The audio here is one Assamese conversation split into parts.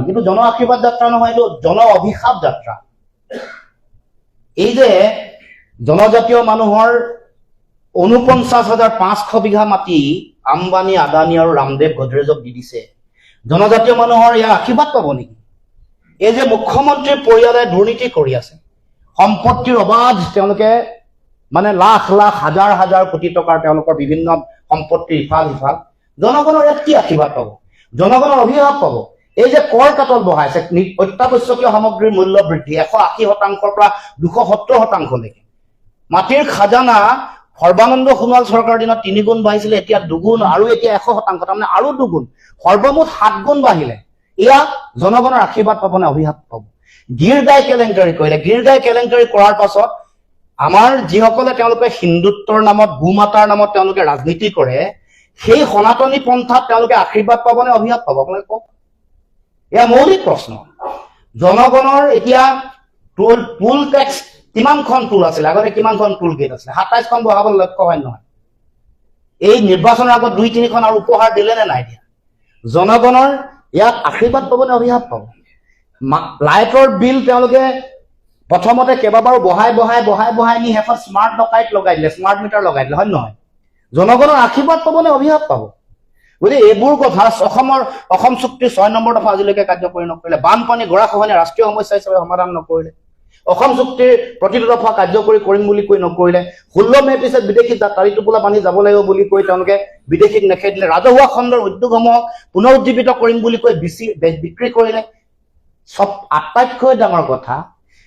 কিন্তু জন আশীৰ্বাদ যাত্ৰা নহয়, এইটো জন অভিশাপ যাত্ৰা। এই যে জনজাতীয় মানুহৰ 49,500 বিঘা মাটি আম্বানী, আদানী আৰু ৰামদেৱ গডৰেজক দি দিছে, জনজাতীয় মানুহৰ ইয়াৰ আশীৰ্বাদ পাব নেকি? এই যে মুখ্যমন্ত্ৰীৰ পৰিয়ালে দুৰ্নীতি কৰি আছে, সম্পত্তিৰ অবাধ তেওঁলোকে মানে লাখ লাখ হাজাৰ হাজাৰ কোটি টকাৰ তেওঁলোকৰ বিভিন্ন সম্পত্তি ইফাল সিফাল, জনগণৰ ইয়াত কি আশীৰ্বাদ পাব? জনগণৰ অভিশাপ পাব। এই যে কৰ কাটল বঢ়াইছে, অত্যাৱশ্যকীয় সামগ্ৰীৰ মূল্য বৃদ্ধি 180% পৰা 270%লৈকে, মাটিৰ খাজানা সৰ্বানন্দ সোণোৱাল চৰকাৰৰ দিনত 3 গুণ বাঢ়িছিলে, এতিয়া 2 গুণ, আৰু এতিয়া 100%, তাৰমানে আৰু 2 গুণ, সৰ্বমুঠ 7 গুণ বাঢ়িলে। এয়া জনগণৰ আশীৰ্বাদ পাব নে অভিশাপ পাব? গিৰগাই কেলেংকাৰী কৰিলে, গিৰগাই কেলেংকাৰী কৰাৰ পাছত আমাৰ যিসকলে তেওঁলোকে হিন্দুত্বৰ নামত, ভূমাতাৰ নামত তেওঁলোকে ৰাজনীতি কৰে, সেই সনাতনী পন্থাত তেওঁলোকে আশীৰ্বাদ পাব নে অভিশাপ পাব? আপোনালোকে কওক। এয়া মৌলিক প্ৰশ্ন। জনগণৰ এতিয়া টুল টেক্স কিমানখন টুল আছিলে, আগতে কিমানখন টুল গেট আছিলে? 27খন বঢ়াবলৈ লক্ষ্য হয় নহয়? এই নিৰ্বাচনৰ আগত 2-3খন আৰু উপহাৰ দিলে নে নাই দিয়া? জনগণৰ ইয়াত আশীৰ্বাদ পাব নে অভিশাপ পাব? লাইটৰ বিল তেওঁলোকে প্ৰথমতে কেইবাবাৰো বঢ়াই নি শেষত স্মাৰ্ট ডকাইট লগাই দিলে, স্মাৰ্ট মিটাৰ লগাই দিলে, হয় নহয়? জনগণৰ আশীৰ্বাদ পাব নে অভিশাপ পাব? গতিকে এইবোৰ কথা অসম চুক্তিৰ 6 নম্বৰ দফা আজিলৈকে কাৰ্যকৰী নকৰিলে, বানপানী গৰাখহনীয়া ৰাষ্ট্ৰীয় সমস্যা হিচাপে সমাধান নকৰিলে, অসম চুক্তিৰ প্ৰতিটো দফা কাৰ্যকৰী কৰিম বুলি কৈ নকৰিলে, 16 মে'ৰ পিছত বিদেশীত তাৰি টোপোলা বান্ধি যাব লাগিব বুলি কৈ তেওঁলোকে বিদেশীক নেখেদিলে, ৰাজহুৱা খণ্ডৰ উদ্যোগসমূহক পুনৰুজ্জীৱিত কৰিম বুলি কৈ বিক্ৰী কৰিলে। সব আটাইতকৈ ডাঙৰ কথা,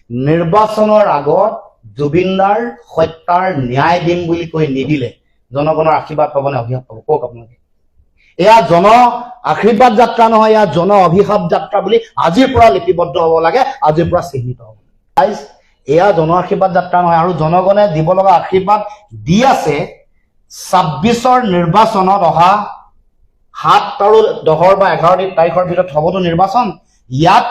নিৰ্বাচনৰ আগত জুবিনদাৰ হত্যাৰ ন্যায় দিম বুলি কৈ নিদিলে, জনগণৰ আশীৰ্বাদ পাব নে অভিশাপ পাব? কওক আপোনালোকে। এয়া জন আশীৰ্বাদ যাত্ৰা নহয়, এয়া জন অভিশাপ যাত্ৰা বুলি আজিৰ পৰা লিপিবদ্ধ হ'ব লাগে, আজিৰ পৰা চিহ্নিত হ'ব। এয়া জন আশীৰ্বাদ যাত্ৰা নহয়, আৰু জনগণে দিব লগা আশীৰ্বাদ দি আছে 26ৰ নিৰ্বাচনত। অহা 7 আৰু 10 বা 11 তাৰিখৰ ভিতৰত হ'বতো নিৰ্বাচন। ইয়াত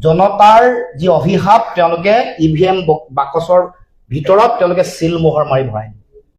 জনতাৰ যি অভিশাপ তেওঁলোকে EVM বাকচৰ ভিতৰত তেওঁলোকে চিল মোহৰ মাৰি ভৰাই